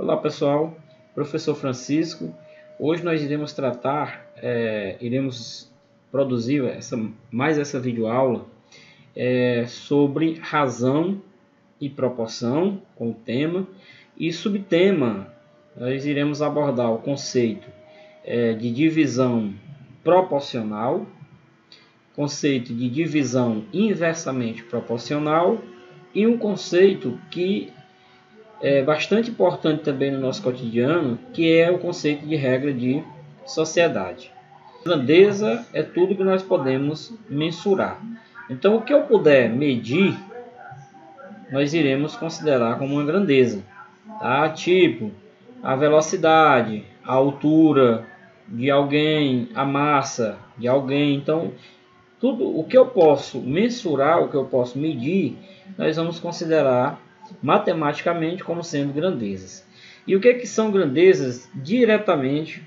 Olá pessoal, professor Francisco. Hoje nós iremos iremos produzir mais essa videoaula sobre razão e proporção, com o tema, e subtema nós iremos abordar o conceito de divisão proporcional, conceito de divisão inversamente proporcional e um conceito que é bastante importante também no nosso cotidiano, que é o conceito de regra de sociedade. Grandeza é tudo que nós podemos mensurar. Então, o que eu puder medir, nós iremos considerar como uma grandeza. Tá? Tipo, a velocidade, a altura de alguém, a massa de alguém. Então, tudo o que eu posso mensurar, o que eu posso medir, nós vamos considerar matematicamente como sendo grandezas. E o que são grandezas diretamente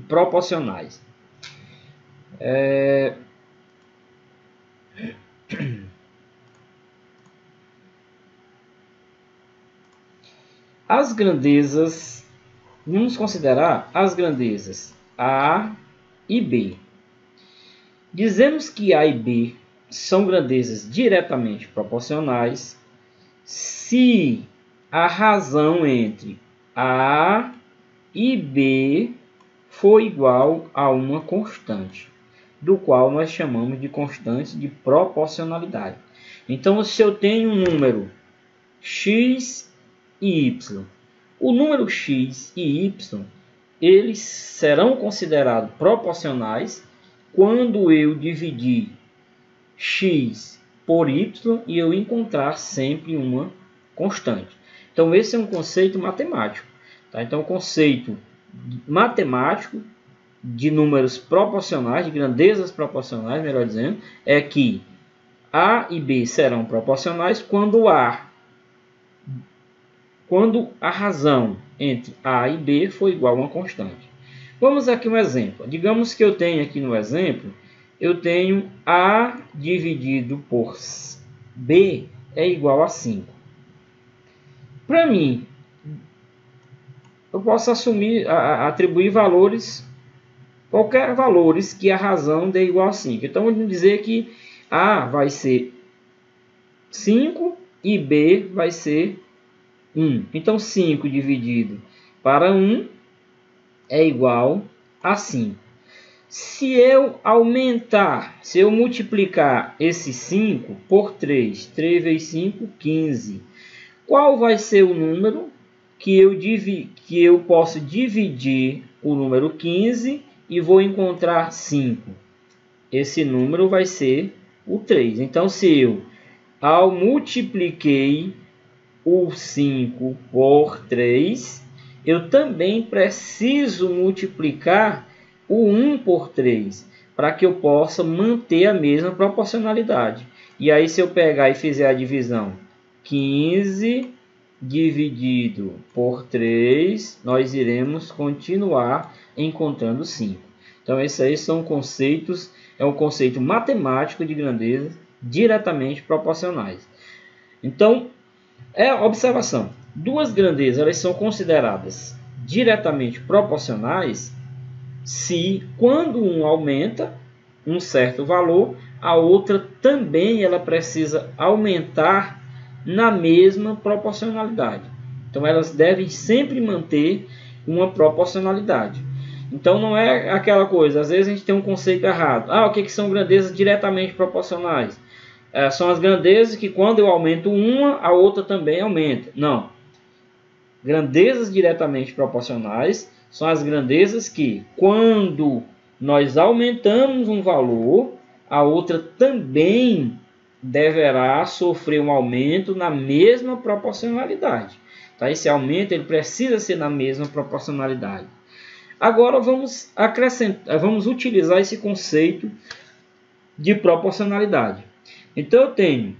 proporcionais? As grandezas, vamos considerar as grandezas A e B. Dizemos que A e B são grandezas diretamente proporcionais se a razão entre A e B for igual a uma constante, do qual nós chamamos de constante de proporcionalidade. Então, se eu tenho um número x e y, o número x e y, eles serão considerados proporcionais quando eu dividir x por y e eu encontrar sempre uma constante. Então, esse é um conceito matemático. Tá? Então, o conceito matemático de números proporcionais, de grandezas proporcionais, melhor dizendo, é que A e B serão proporcionais quando a razão entre A e B for igual a uma constante. Vamos aqui um exemplo. Digamos que eu tenho aqui no exemplo, eu tenho A dividido por B é igual a 5. Para mim, eu posso atribuir valores, qualquer valores que a razão dê igual a 5. Então, vamos dizer que A vai ser 5 e B vai ser 1. Então, 5 dividido para 1 é igual a 5. Se eu multiplicar esse 5 por 3, 3 vezes 5, 15. Qual vai ser o número que eu posso dividir o número 15 e vou encontrar 5? Esse número vai ser o 3. Então, se eu multipliquei o 5 por 3, eu também preciso multiplicar o 1 por 3, para que eu possa manter a mesma proporcionalidade. E aí, se eu pegar e fizer a divisão, 15 dividido por 3, nós iremos continuar encontrando 5. Então, esses aí são conceitos, é um conceito matemático de grandeza diretamente proporcionais. Então, observação. Duas grandezas elas são consideradas diretamente proporcionais se, quando um aumenta um certo valor, a outra também ela precisa aumentar na mesma proporcionalidade. Então, elas devem sempre manter uma proporcionalidade. Então, não é aquela coisa, às vezes a gente tem um conceito errado. O que são grandezas diretamente proporcionais? São as grandezas que, quando eu aumento uma, a outra também aumenta. Não. Grandezas diretamente proporcionais são as grandezas que, quando nós aumentamos um valor, a outra também deverá sofrer um aumento na mesma proporcionalidade. Tá? Esse aumento ele precisa ser na mesma proporcionalidade. Agora vamos utilizar esse conceito de proporcionalidade. Então eu tenho,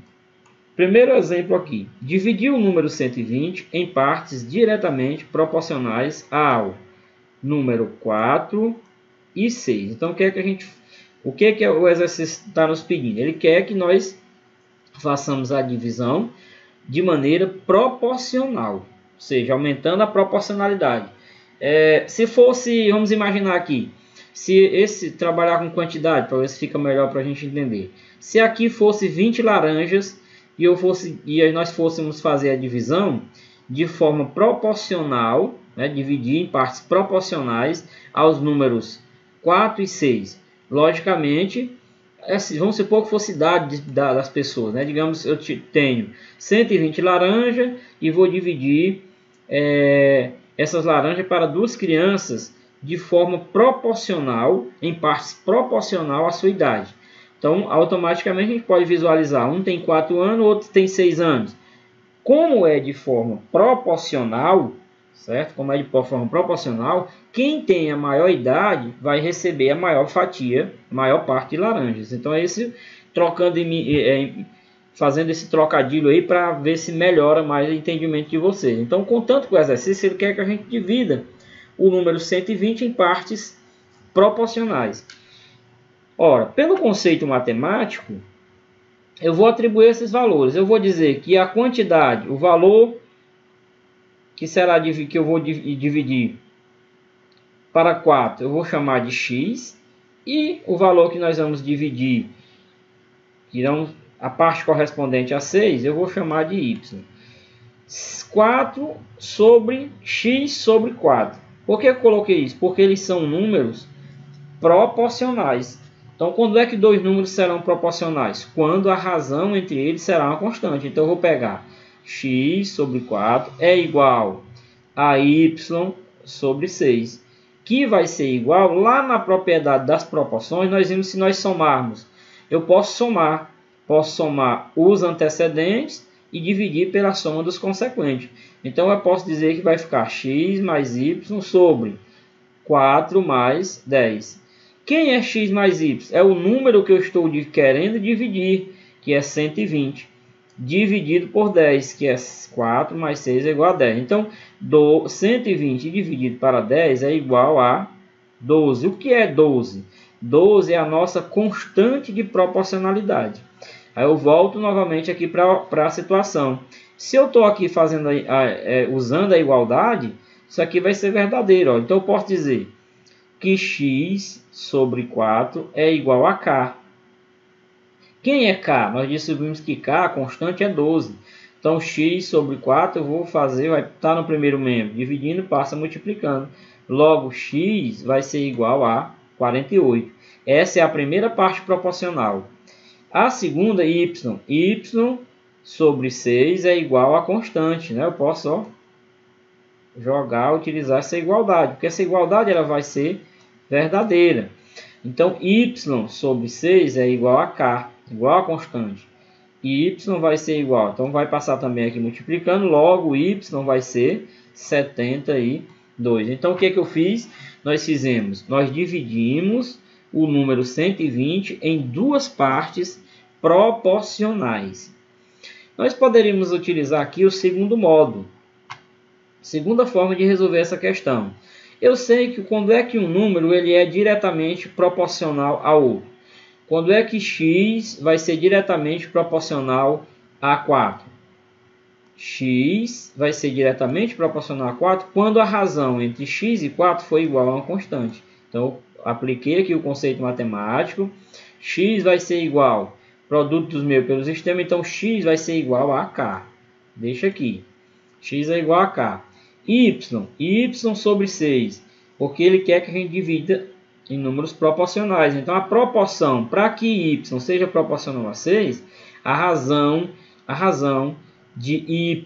primeiro exemplo aqui, dividir o número 120 em partes diretamente proporcionais ao número 4 e 6. Então o que o exercício está nos pedindo? Ele quer que nós façamos a divisão de maneira proporcional. seja, aumentando a proporcionalidade. Se fosse, vamos imaginar aqui, se esse trabalhar com quantidade, para ver se fica melhor para a gente entender. Se aqui fosse 20 laranjas e nós fôssemos fazer a divisão de forma proporcional, né, dividir em partes proporcionais aos números 4 e 6. Logicamente, vamos supor que fosse idade das pessoas, né? Digamos, eu tenho 120 laranjas e vou dividir essas laranjas para 2 crianças de forma proporcional, em partes proporcional à sua idade. Então, automaticamente a gente pode visualizar, um tem 4 anos, o outro tem 6 anos. Como é de forma proporcional, certo? Como é de forma proporcional, quem tem a maior idade vai receber a maior fatia, a maior parte de laranjas. Então, fazendo esse trocadilho aí para ver se melhora mais o entendimento de vocês. Então, contanto com o exercício, ele quer que a gente divida o número 120 em partes proporcionais. Ora, pelo conceito matemático, eu vou atribuir esses valores. Eu vou dizer que a quantidade, o valor que eu vou dividir para 4, eu vou chamar de x, e o valor que nós vamos dividir, a parte correspondente a 6, eu vou chamar de y. 4 sobre x sobre 4. Por que eu coloquei isso? Porque eles são números proporcionais. Então, quando é que dois números serão proporcionais? Quando a razão entre eles será uma constante. Então, eu vou pegar x sobre 4 é igual a y sobre 6, que vai ser igual, lá na propriedade das proporções, nós vimos se nós somarmos. Eu posso somar os antecedentes e dividir pela soma dos consequentes. Então, eu posso dizer que vai ficar x mais y sobre 4 mais 10. Quem é x mais y? É o número que eu estou querendo dividir, que é 120, dividido por 10, que é 4 mais 6 é igual a 10. Então, 120 dividido para 10 é igual a 12. O que é 12? 12 é a nossa constante de proporcionalidade. Aí eu volto novamente aqui para a situação. Se eu estou aqui usando a igualdade, isso aqui vai ser verdadeiro. Ó. Então eu posso dizer que x sobre 4 é igual a k. Quem é k? Nós descobrimos que k, a constante, é 12. Então x sobre 4 eu vou fazer, vai estar no primeiro membro, dividindo, passa multiplicando. Logo, x vai ser igual a 48. Essa é a primeira parte proporcional. A segunda, y. Y sobre 6 é igual a constante. Né? Eu posso utilizar essa igualdade, porque essa igualdade ela vai ser verdadeira. Então, y sobre 6 é igual a k, igual a constante. E y vai ser igual, então vai passar também aqui multiplicando, logo y vai ser 72. Então, o que eu fiz? Nós dividimos o número 120 em duas partes proporcionais. Nós poderíamos utilizar aqui o segundo modo, segunda forma de resolver essa questão. Eu sei que quando é que um número ele é diretamente proporcional ao outro. Quando é que x vai ser diretamente proporcional a 4? X vai ser diretamente proporcional a 4 quando a razão entre x e 4 for igual a uma constante. Então, apliquei aqui o conceito matemático. X vai ser igual produto dos meios pelo sistema, então x vai ser igual a k. Deixa aqui. X é igual a k. Y sobre 6, porque ele quer que a gente divida em números proporcionais. Então, a proporção, para que y seja proporcional a 6, a razão de y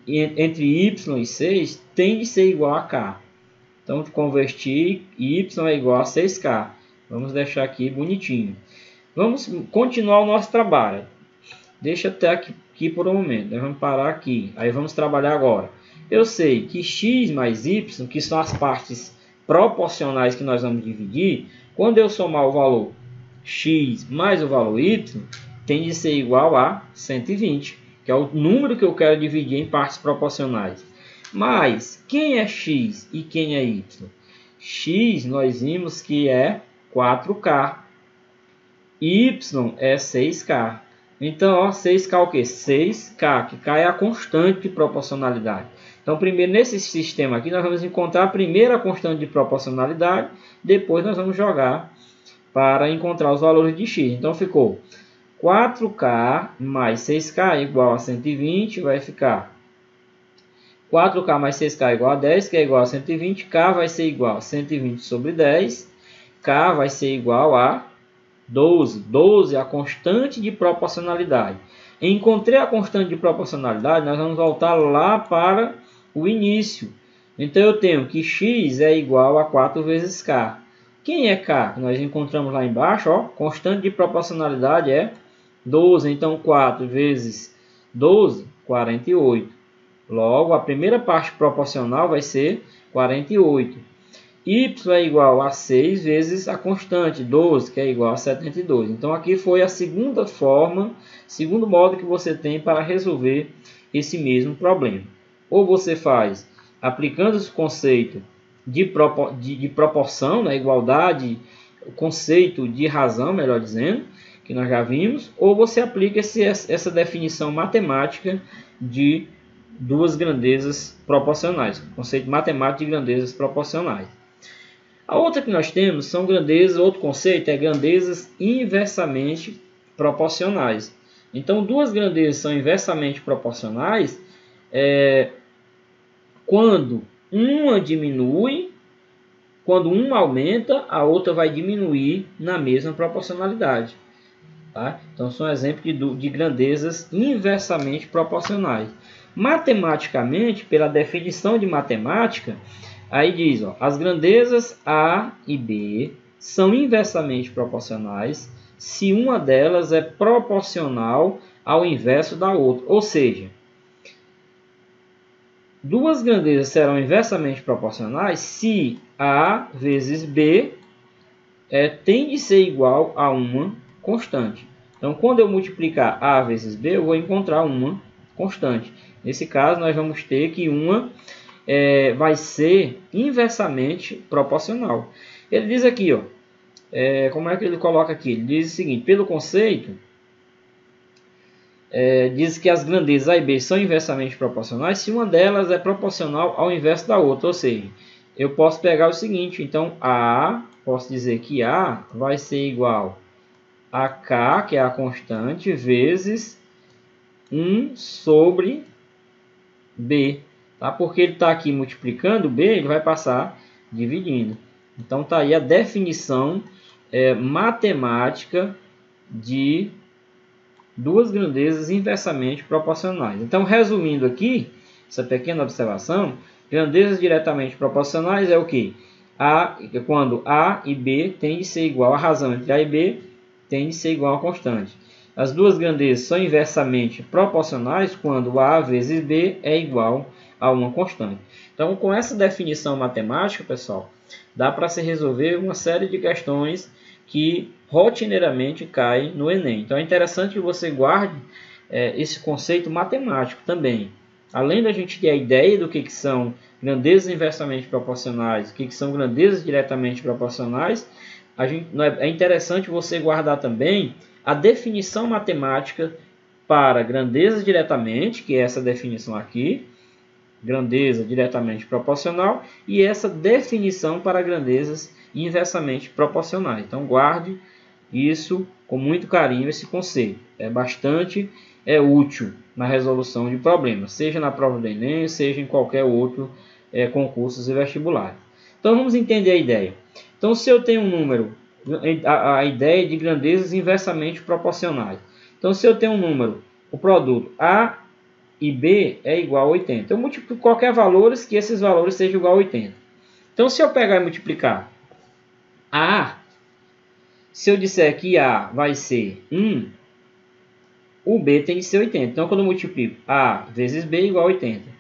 entre y e 6 tem de ser igual a k. Então, convertir, y é igual a 6k. Vamos deixar aqui bonitinho. Vamos continuar o nosso trabalho. Deixa até aqui por um momento. Nós vamos parar aqui. Aí vamos trabalhar agora. Eu sei que x mais y, que são as partes proporcionais que nós vamos dividir, quando eu somar o valor x mais o valor y, tem de ser igual a 120, que é o número que eu quero dividir em partes proporcionais. Mas quem é x e quem é y? X nós vimos que é 4k, y é 6k. Então, ó, 6K o quê? 6K, que K é a constante de proporcionalidade. Então, primeiro, nesse sistema aqui, nós vamos encontrar a primeira constante de proporcionalidade, depois nós vamos jogar para encontrar os valores de x. Então, ficou 4K mais 6K igual a 120, vai ficar 4K mais 6K igual a 10, que é igual a 120, K vai ser igual a 120 sobre 10, K vai ser igual a 12. 12 é a constante de proporcionalidade. Encontrei a constante de proporcionalidade, nós vamos voltar lá para o início. Então eu tenho que x é igual a 4 vezes K. Quem é K? Nós encontramos lá embaixo, ó, constante de proporcionalidade é 12. Então 4 vezes 12, 48. Logo, a primeira parte proporcional vai ser 48. Y é igual a 6 vezes a constante, 12, que é igual a 72. Então, aqui foi a segunda forma, segundo modo que você tem para resolver esse mesmo problema. Ou você faz aplicando esse conceito de proporção, né, igualdade, o conceito de razão, melhor dizendo, que nós já vimos, ou você aplica essa definição matemática de duas grandezas proporcionais, conceito matemático de grandezas proporcionais. A outra que nós temos são grandezas, outro conceito é grandezas inversamente proporcionais. Então, duas grandezas são inversamente proporcionais quando uma diminui, quando uma aumenta, a outra vai diminuir na mesma proporcionalidade. Tá? Então, são exemplos de grandezas inversamente proporcionais. Matematicamente, pela definição de matemática, aí diz, ó, as grandezas A e B são inversamente proporcionais se uma delas é proporcional ao inverso da outra. Ou seja, duas grandezas serão inversamente proporcionais se A vezes B tem de ser igual a uma constante. Então, quando eu multiplicar A vezes B, eu vou encontrar uma constante. Nesse caso, nós vamos ter que uma vai ser inversamente proporcional. Ele diz aqui, ó, como é que ele coloca aqui? Ele diz o seguinte, pelo conceito, diz que as grandezas A e B são inversamente proporcionais se uma delas é proporcional ao inverso da outra. Ou seja, eu posso pegar o seguinte, então posso dizer que A vai ser igual a K, que é a constante, vezes 1 sobre B. Tá? Porque ele está aqui multiplicando B, ele vai passar dividindo. Então está aí a definição matemática de duas grandezas inversamente proporcionais. Então, resumindo aqui, essa pequena observação, grandezas diretamente proporcionais é o que? Quando A e B tem de ser igual, a razão entre A e B tem de ser igual a constante. As duas grandezas são inversamente proporcionais quando A vezes B é igual a uma constante. Então, com essa definição matemática, pessoal, dá para se resolver uma série de questões que rotineiramente caem no Enem. Então, é interessante que você guarde esse conceito matemático também. Além da gente ter a ideia do que são grandezas inversamente proporcionais, o que são grandezas diretamente proporcionais, é interessante você guardar também a definição matemática para grandezas diretamente, que é essa definição aqui, grandeza diretamente proporcional, e essa definição para grandezas inversamente proporcionais. Então guarde isso com muito carinho, esse conceito. É bastante útil na resolução de problemas, seja na prova do Enem, seja em qualquer outro concursos e vestibulares. Então vamos entender a ideia. Então se eu tenho um número, a ideia de grandezas inversamente proporcionais. Então se eu tenho um número, o produto A e B é igual a 80. Eu multiplico qualquer valores que esses valores sejam igual a 80. Então se eu pegar e multiplicar A, se eu disser que A vai ser 1, o B tem de ser 80. Então quando eu multiplico A vezes B é igual a 80.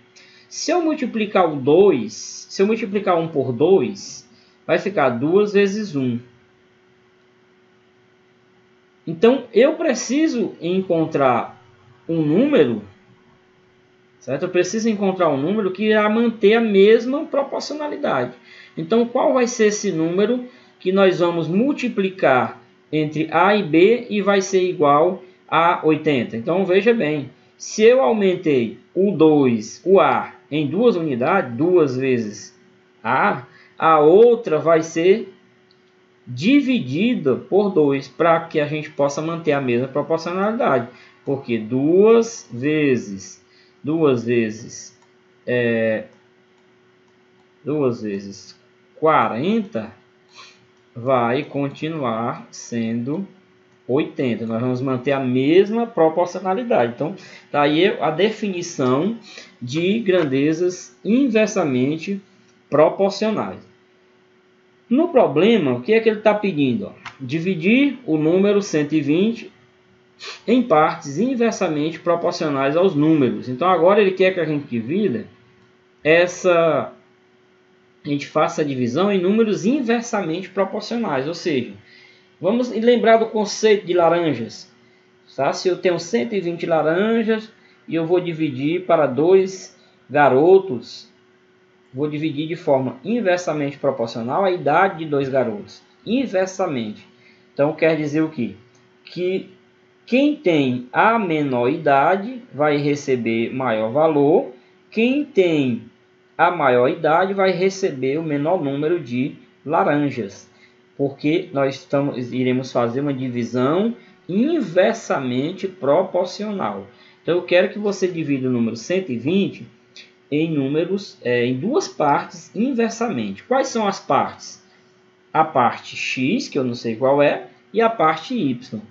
Se eu multiplicar o 2, se eu multiplicar 1 por 2, vai ficar 2 vezes 1. Então, eu preciso encontrar um número, certo? Eu preciso encontrar um número que irá manter a mesma proporcionalidade. Então, qual vai ser esse número que nós vamos multiplicar entre A e B e vai ser igual a 80. Então veja bem, se eu aumentei o A em 2 unidades, 2 vezes a outra vai ser dividida por 2 para que a gente possa manter a mesma proporcionalidade. Porque 2 vezes 40 vai continuar sendo 80. Nós vamos manter a mesma proporcionalidade. Então, tá aí a definição de grandezas inversamente proporcionais. No problema, o que é que ele está pedindo? Dividir o número 120 em partes inversamente proporcionais aos números. Então, agora ele quer que a gente divida a gente faça a divisão em números inversamente proporcionais, ou seja, vamos lembrar do conceito de laranjas. Tá? Se eu tenho 120 laranjas e eu vou dividir para 2 garotos, vou dividir de forma inversamente proporcional a idade de 2 garotos. Inversamente. Então quer dizer o quê? Que quem tem a menor idade vai receber maior valor. Quem tem a maior idade vai receber o menor número de laranjas. Porque nós iremos fazer uma divisão inversamente proporcional. Então eu quero que você divida o número 120 em 2 partes inversamente. Quais são as partes? A parte x, que eu não sei qual é, e a parte y.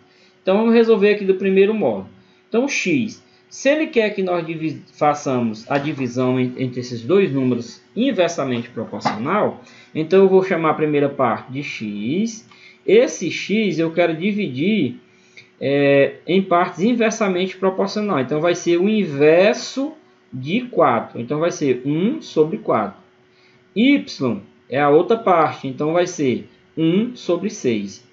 Então vamos resolver aqui do primeiro modo. Então x, se ele quer que nós façamos a divisão entre esses dois números inversamente proporcional, então eu vou chamar a primeira parte de x. Esse x eu quero dividir em partes inversamente proporcional. Então vai ser o inverso de 4. Então vai ser 1 sobre 4. Y é a outra parte. Então vai ser 1 sobre 6.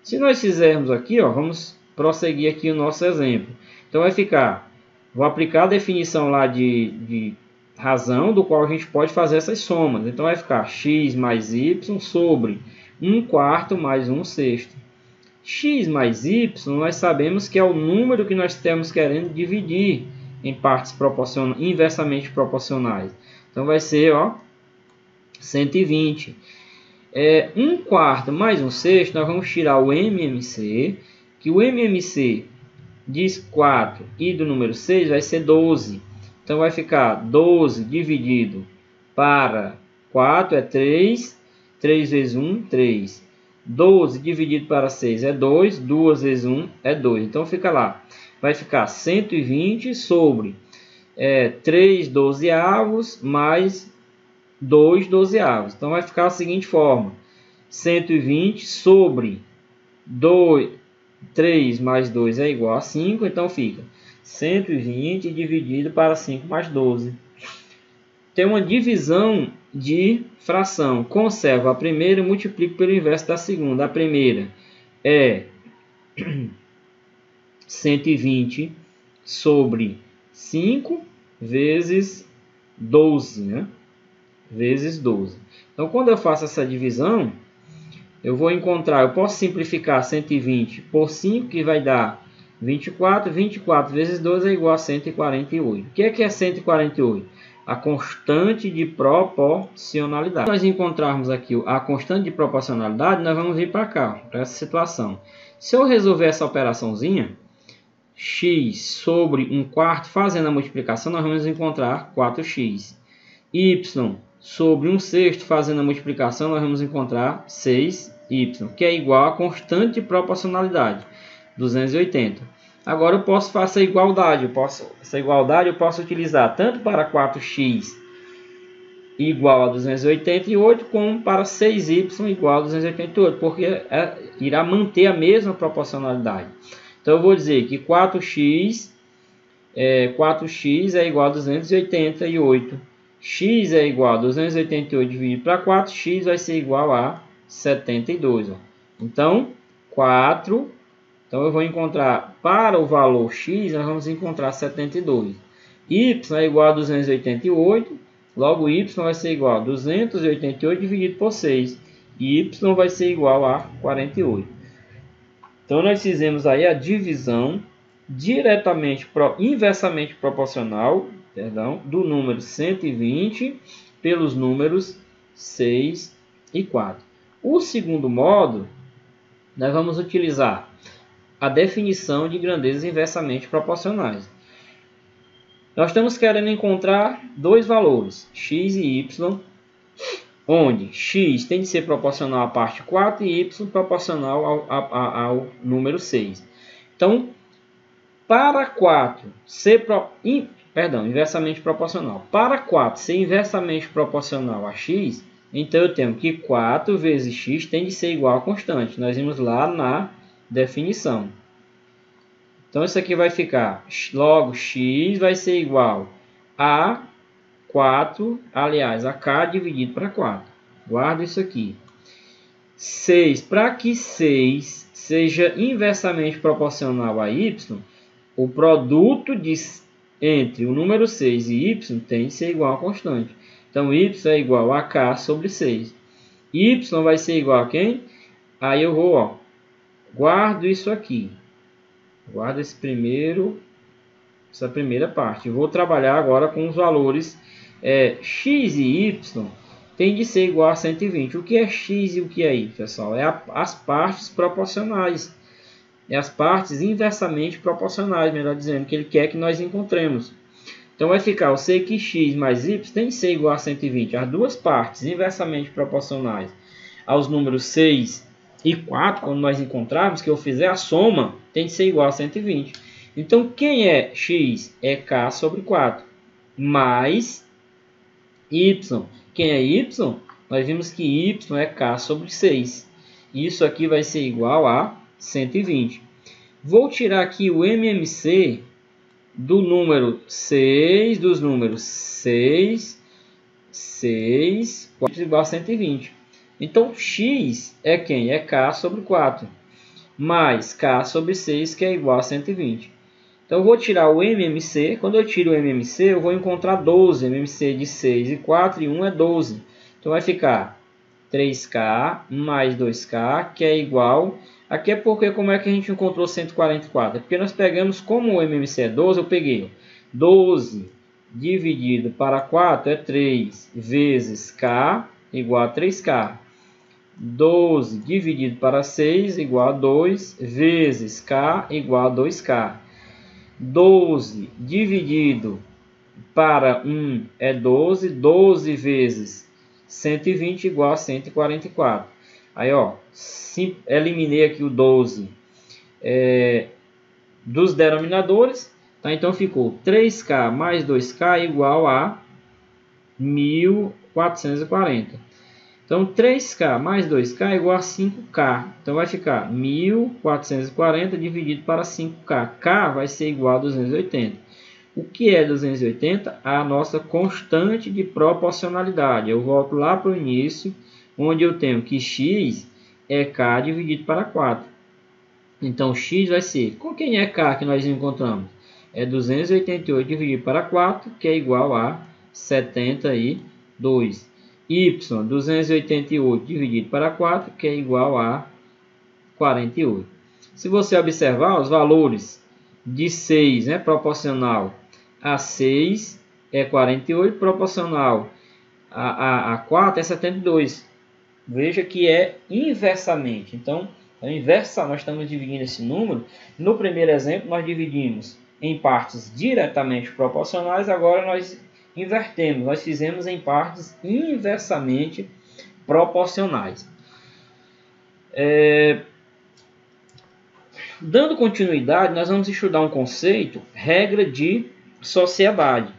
Se nós fizermos aqui, vamos prosseguir aqui o nosso exemplo. Então vai ficar, vou aplicar a definição lá de razão, do qual a gente pode fazer essas somas. Então vai ficar x mais y sobre 1/4 mais 1/6. X mais y, nós sabemos que é o número que nós estamos querendo dividir em partes inversamente proporcionais. Então vai ser 120. 1/4 mais 1/6, nós vamos tirar o MMC, que o MMC de 4 e do número 6 vai ser 12. Então vai ficar 12 dividido para 4 é 3, 3 vezes 1, 3. 12 dividido para 6 é 2, 2 vezes 1 é 2. Então fica lá, vai ficar 120 sobre 3 dozeavos mais 2 dozeavos. Então vai ficar da seguinte forma, 120 sobre 3 mais 2 é igual a 5, então fica 120 dividido para 5 mais 12. Tem uma divisão de fração. Conservo a primeira e multiplico pelo inverso da segunda. A primeira é 120 sobre 5 vezes 12, né? Vezes 12. Então, quando eu faço essa divisão, eu posso simplificar 120 por 5, que vai dar 24. 24 vezes 12 é igual a 148. O que é 148? A constante de proporcionalidade. Se nós encontrarmos aqui a constante de proporcionalidade, nós vamos vir para cá, para essa situação. Se eu resolver essa operaçãozinha, x sobre 1/4, fazendo a multiplicação, nós vamos encontrar 4x. Y sobre 1/6, fazendo a multiplicação, nós vamos encontrar 6y, que é igual a constante de proporcionalidade, 280. Agora eu posso fazer essa igualdade. Essa igualdade eu posso utilizar tanto para 4x igual a 288, como para 6y igual a 288, porque irá manter a mesma proporcionalidade. Então eu vou dizer que 4x é igual a 288. X é igual a 288 dividido para 4, x vai ser igual a 72. Então, 4... Então, eu vou encontrar, para o valor x, nós vamos encontrar 72. Y é igual a 288, logo y vai ser igual a 288 dividido por 6. E y vai ser igual a 48. Então nós fizemos aí a divisão inversamente proporcional, do número 120 pelos números 6 e 4. O segundo modo, nós vamos utilizar a definição de grandezas inversamente proporcionais. Nós estamos querendo encontrar dois valores, x e y, onde x tem de ser proporcional à parte 4 e y proporcional ao número 6. Então, para 4 ser inversamente proporcional, para 4 ser inversamente proporcional a x, então eu tenho que 4 vezes x tem de ser igual a constante. Nós vimos lá na definição. Então isso aqui vai ficar, logo x vai ser igual a 4, aliás, a k dividido para 4. Guarda isso aqui. 6, para que 6 seja inversamente proporcional a y, o produto entre o número 6 e y tem de ser igual a constante. Então, y é igual a k sobre 6. Y vai ser igual a quem? Aí eu vou, guardo isso aqui. Guardo essa primeira parte. Vou trabalhar agora com os valores x e y tem de ser igual a 120. O que é x e o que é y, pessoal? É as partes proporcionais. É as partes inversamente proporcionais, melhor dizendo, que ele quer que nós encontremos. Então vai ficar, eu sei que x mais y tem de ser igual a 120. As duas partes inversamente proporcionais aos números 6 e 4, quando nós encontrarmos, que eu fizer a soma, tem de ser igual a 120. Então, quem é x? É k sobre 4, mais y. Quem é y? Nós vimos que y é k sobre 6. Isso aqui vai ser igual a 120. Vou tirar aqui o MMC do número 6, dos números 6, 4 igual a 120. Então, x é quem? É k sobre 4, mais k sobre 6, que é igual a 120. Então, eu vou tirar o MMC. Quando eu tiro o MMC, eu vou encontrar 12. MMC de 6 e 4 e 1 é 12. Então, vai ficar 3k mais 2k, que é igual... Aqui é porque como é que a gente encontrou 144? É porque nós pegamos, como o MMC é 12, eu peguei 12 dividido para 4 é 3 vezes k igual a 3k. 12 dividido para 6 igual a 2 vezes k igual a 2k. 12 dividido para 1 é 12. 12 vezes 120 igual a 144. Aí, eliminei aqui o 12 dos denominadores. Tá? Então, ficou 3k mais 2k igual a 1440. Então, 3k mais 2k é igual a 5k. Então, vai ficar 1440 dividido para 5k. K vai ser igual a 280. O que é 280? A nossa constante de proporcionalidade. Eu volto lá para o início, onde eu tenho que x é k dividido para 4. Então, x vai ser... Com quem é k que nós encontramos? É 288 dividido para 4, que é igual a 72. Y, 288 dividido para 4, que é igual a 48. Se você observar, os valores de 6, proporcional a 6 é 48, proporcional a 4 é 72. Veja que é inversamente. Então, nós estamos dividindo esse número. No primeiro exemplo, nós dividimos em partes diretamente proporcionais. Agora, nós invertemos. Nós fizemos em partes inversamente proporcionais. Dando continuidade, nós vamos estudar um conceito, regra de sociedade.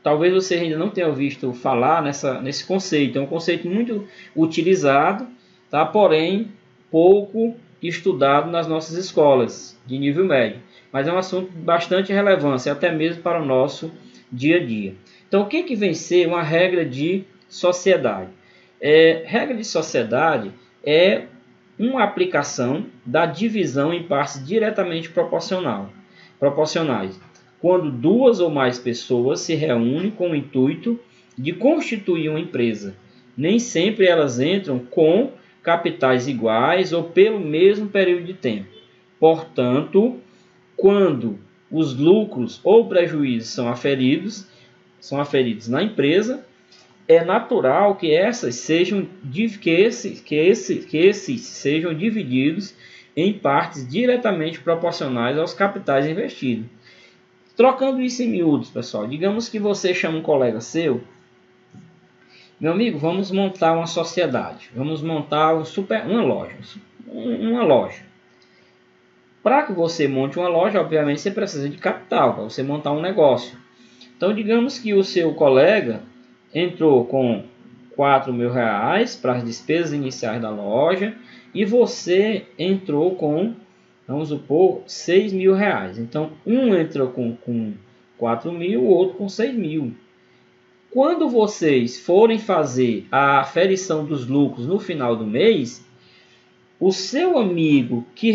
Talvez você ainda não tenha visto falar nesse conceito. É um conceito muito utilizado, tá? Porém pouco estudado nas nossas escolas de nível médio. Mas é um assunto de bastante relevância, até mesmo para o nosso dia a dia. Então, o que vem ser uma regra de sociedade? Regra de sociedade é uma aplicação da divisão em partes diretamente proporcionais, quando duas ou mais pessoas se reúnem com o intuito de constituir uma empresa. Nem sempre elas entram com capitais iguais ou pelo mesmo período de tempo. Portanto, quando os lucros ou prejuízos são aferidos na empresa, é natural que esses sejam divididos em partes diretamente proporcionais aos capitais investidos. Trocando isso em miúdos, pessoal, digamos que você chama um colega seu: meu amigo, vamos montar uma sociedade, vamos montar uma loja. Para que você monte uma loja, obviamente você precisa de capital para você montar um negócio. Então, digamos que o seu colega entrou com R$4.000 para as despesas iniciais da loja e você entrou com, vamos supor, R$6.000. Então, um entrou com 4.000, o outro com 6.000. Quando vocês forem fazer a aferição dos lucros no final do mês, o seu amigo que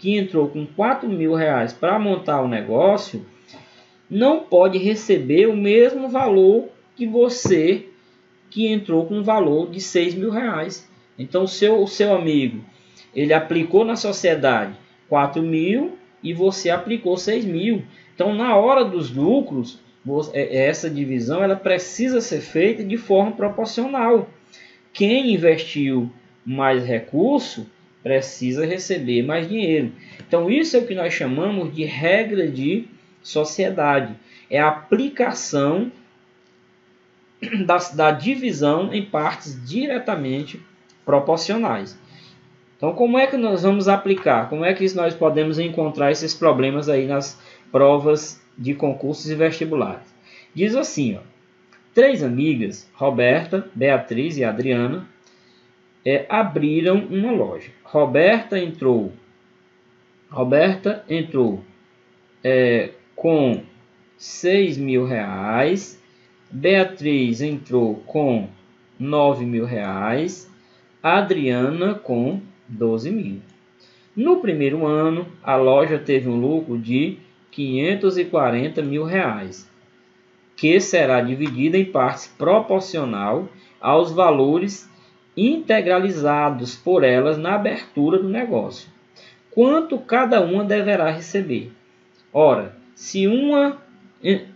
entrou com R$4.000 para montar o negócio não pode receber o mesmo valor que você que entrou com um valor de R$6.000. Então, o seu amigo, ele aplicou na sociedade 4.000 e você aplicou 6.000. Então, na hora dos lucros, essa divisão ela precisa ser feita de forma proporcional. Quem investiu mais recurso precisa receber mais dinheiro. Então, isso é o que nós chamamos de regra de sociedade. É a aplicação da divisão em partes diretamente proporcionais. Então, como é que nós vamos aplicar? Como é que nós podemos encontrar esses problemas aí nas provas de concursos e vestibulares? Diz assim, ó: 3 amigas, Roberta, Beatriz e Adriana, abriram uma loja. Roberta entrou com R$6.000, Beatriz entrou com R$9.000, Adriana com R$12.000. No primeiro ano, a loja teve um lucro de R$540.000, que será dividida em partes proporcional aos valores integralizados por elas na abertura do negócio. Quanto cada uma deverá receber? Ora, se uma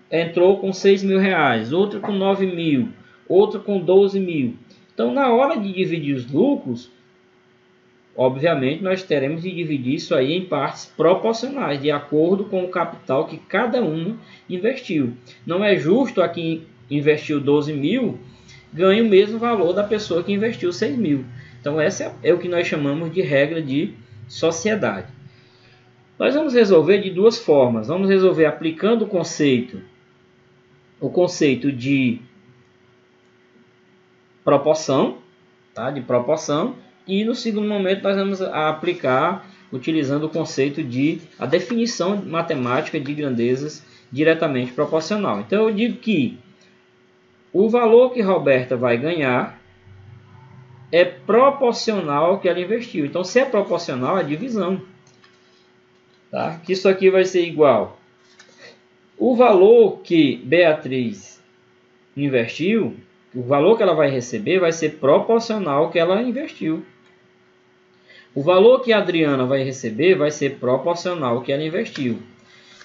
entrou com R$6.000, outra com R$9.000, outra com R$12.000. Então, na hora de dividir os lucros, obviamente, nós teremos de dividir isso aí em partes proporcionais, de acordo com o capital que cada uma investiu. Não é justo a quem investiu R$12.000 ganhe o mesmo valor da pessoa que investiu R$6.000. Então, essa é o que nós chamamos de regra de sociedade. Nós vamos resolver de duas formas. Vamos resolver aplicando o conceito de proporção, tá? De proporção. E no segundo momento nós vamos aplicar utilizando o conceito de a definição matemática de grandezas diretamente proporcional. Então eu digo que o valor que Roberta vai ganhar é proporcional ao que ela investiu. Então, se é proporcional, é divisão. Tá? Que isso aqui vai ser igual. O valor que Beatriz investiu, o valor que ela vai receber vai ser proporcional ao que ela investiu. O valor que a Adriana vai receber vai ser proporcional ao que ela investiu.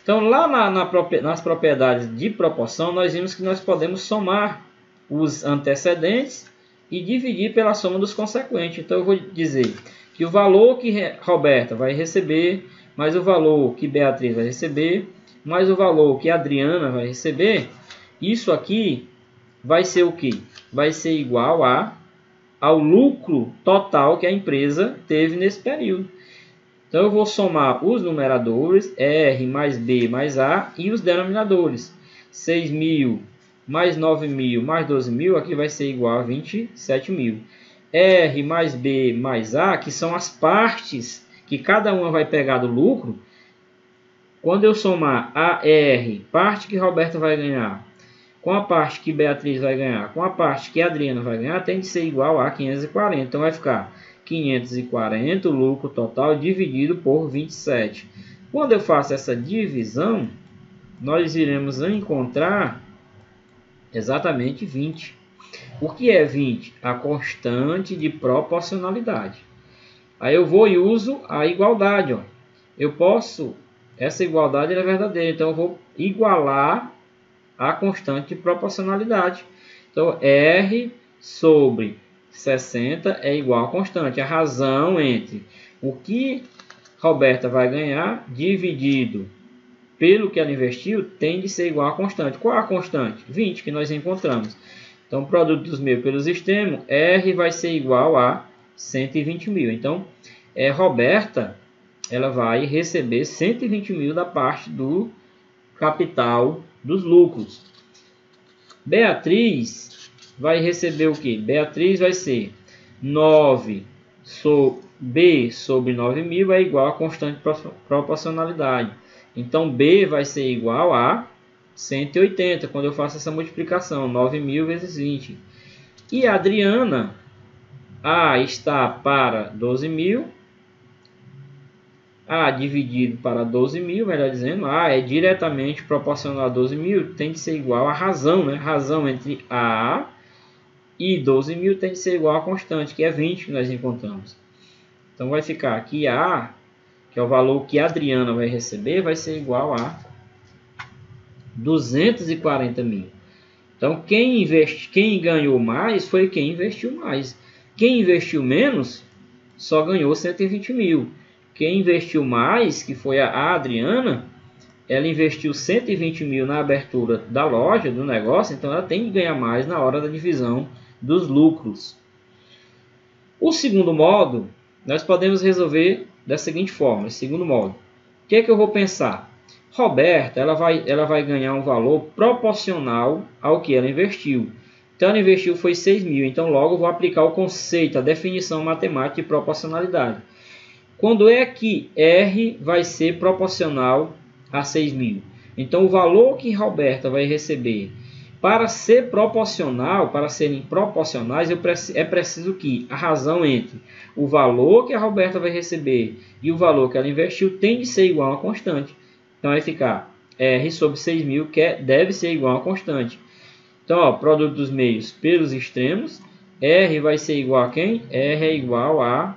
Então, lá nas propriedades de proporção, nós vimos que nós podemos somar os antecedentes e dividir pela soma dos consequentes. Então, eu vou dizer que o valor que Roberta vai receber, mais o valor que Beatriz vai receber, mais o valor que Adriana vai receber, isso aqui vai ser o quê? Vai ser igual ao lucro total que a empresa teve nesse período. Então, eu vou somar os numeradores, R mais B mais A, e os denominadores. 6.000 mais 9.000 mais 12.000, aqui vai ser igual a 27.000. R mais B mais A, que são as partes que cada uma vai pegar do lucro. Quando eu somar a R, parte que Roberta vai ganhar, com a parte que Beatriz vai ganhar, com a parte que Adriana vai ganhar, tem de ser igual a 540. Então, vai ficar 540, o lucro total, dividido por 27. Quando eu faço essa divisão, nós iremos encontrar exatamente 20. O que é 20? A constante de proporcionalidade. Aí eu vou e uso a igualdade. Ó. Eu posso, essa igualdade é verdadeira, então eu vou igualar a constante de proporcionalidade. Então, R sobre 60 é igual a constante. A razão entre o que Roberta vai ganhar dividido pelo que ela investiu tem de ser igual a constante. Qual é a constante? 20 que nós encontramos. Então, o produto dos meios pelos extremos, R vai ser igual a 120 mil. Então, Roberta ela vai receber 120 mil da parte do capital dos lucros. Beatriz vai receber o que? Beatriz vai ser 9 B sobre 9 mil é igual a constante de proporcionalidade. Então, B vai ser igual a 180, quando eu faço essa multiplicação, 9 mil vezes 20. E a Adriana, A está para 12 mil, A dividido para 12 mil, melhor dizendo, A é diretamente proporcional a 12 mil, tem de ser igual a razão, né? Razão entre A e 12 mil tem de ser igual a constante, que é 20 que nós encontramos. Então, vai ficar aqui A, que é o valor que a Adriana vai receber, vai ser igual a 240 mil. Então, quem ganhou mais foi quem investiu mais. Quem investiu menos só ganhou 120 mil. Quem investiu mais, que foi a Adriana, ela investiu 120 mil na abertura da loja, do negócio, então ela tem que ganhar mais na hora da divisão dos lucros. O segundo modo, nós podemos resolver da seguinte forma, segundo modo. O que é que eu vou pensar? Roberta, ela vai ganhar um valor proporcional ao que ela investiu. Então, ela investiu foi 6 mil. Então, logo eu vou aplicar o conceito, a definição matemática de proporcionalidade. Quando é que R vai ser proporcional a 6 mil? Então, o valor que Roberta vai receber, para ser proporcional, para serem proporcionais, é preciso que a razão entre o valor que a Roberta vai receber e o valor que ela investiu tem de ser igual a constante. Então, vai ficar R sobre 6 mil, que deve ser igual a constante. Então, ó, produto dos meios pelos extremos, R vai ser igual a quem? R é igual a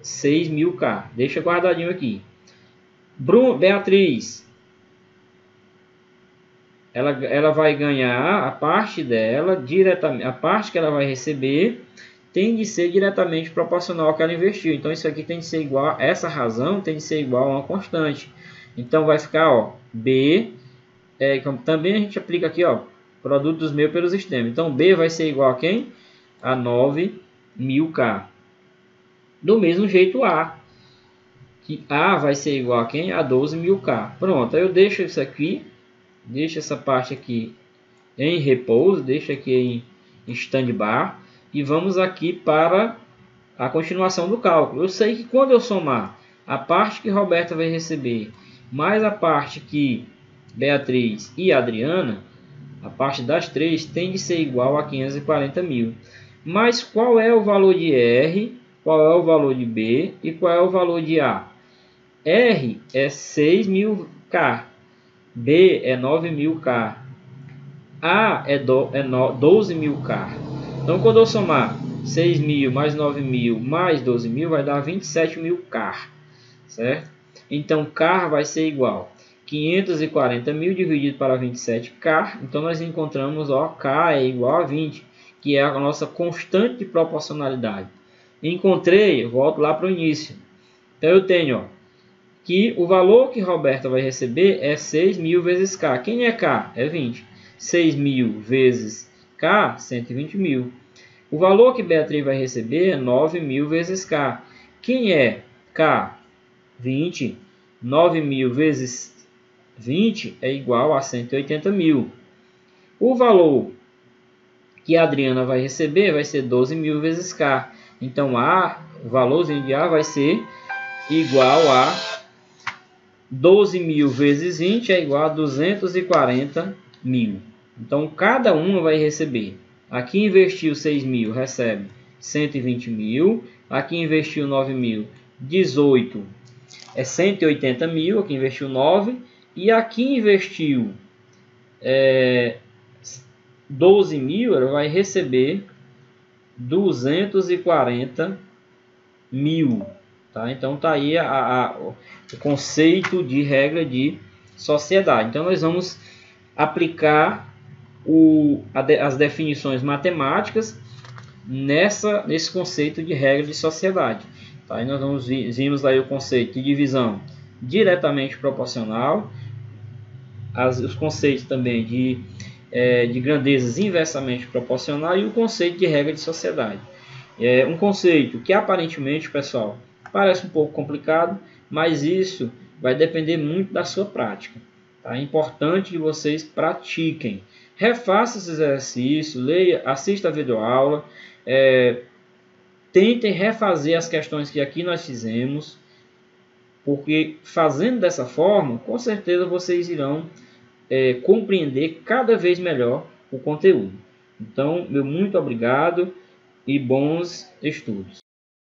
6.000K. Deixa guardadinho aqui. Beatriz, ela vai ganhar a parte dela, diretamente, a parte que ela vai receber tem de ser diretamente proporcional ao que ela investiu. Então, isso aqui tem de ser igual, essa razão tem de ser igual a uma constante. Então, vai ficar, ó, B, também a gente aplica aqui, ó, produto dos meios pelos extremos. Então, B vai ser igual a quem? A 9.000K. Do mesmo jeito, A. Que A vai ser igual a quem? A 12.000K. Pronto, aí eu deixo isso aqui, deixo essa parte aqui em repouso, deixo aqui em stand-by. E vamos aqui para a continuação do cálculo. Eu sei que quando eu somar a parte que Roberta vai receber, mais a parte que Beatriz e Adriana, a parte das três tem de ser igual a 540 mil. Mas qual é o valor de R, qual é o valor de B e qual é o valor de A? R é 6.000K, B é 9.000K, A é 12.000K. Então, quando eu somar 6.000 mais 9.000 mais 12.000, vai dar 27.000K, certo? Então, K vai ser igual 540 mil dividido para 27K. Então, nós encontramos, ó, K é igual a 20, que é a nossa constante de proporcionalidade. Encontrei, eu volto lá para o início. Então, eu tenho, ó, que o valor que Roberta vai receber é 6.000 vezes K. Quem é K? É 20. 6.000 vezes K, 120 mil. O valor que Beatriz vai receber é 9.000 vezes K. Quem é K? 20. 9.000 vezes 20 é igual a 180 mil. O valor que a Adriana vai receber vai ser 12.000 vezes K. Então, o valorzinho de A vai ser igual a 12.000 vezes 20 é igual a 240 mil. Então, cada uma vai receber. Aqui investiu 6.000, recebe 120 mil. Aqui investiu 9.000, 18 é 180 mil. Aqui investiu 9. E aqui investiu 12.000, ela vai receber 240.000. Tá? Então tá aí o conceito de regra de sociedade. Então nós vamos aplicar as definições matemáticas nesse conceito de regra de sociedade. Tá? E nós vimos aí o conceito de divisão diretamente proporcional, os conceitos também de grandezas inversamente proporcional e o conceito de regra de sociedade. É um conceito que aparentemente, pessoal, parece um pouco complicado, mas isso vai depender muito da sua prática. Tá? É importante que vocês pratiquem. Refaça esses exercícios, leia, assista a videoaula, tentem refazer as questões que aqui nós fizemos, porque fazendo dessa forma, com certeza vocês irão compreender cada vez melhor o conteúdo. Então, meu muito obrigado e bons estudos.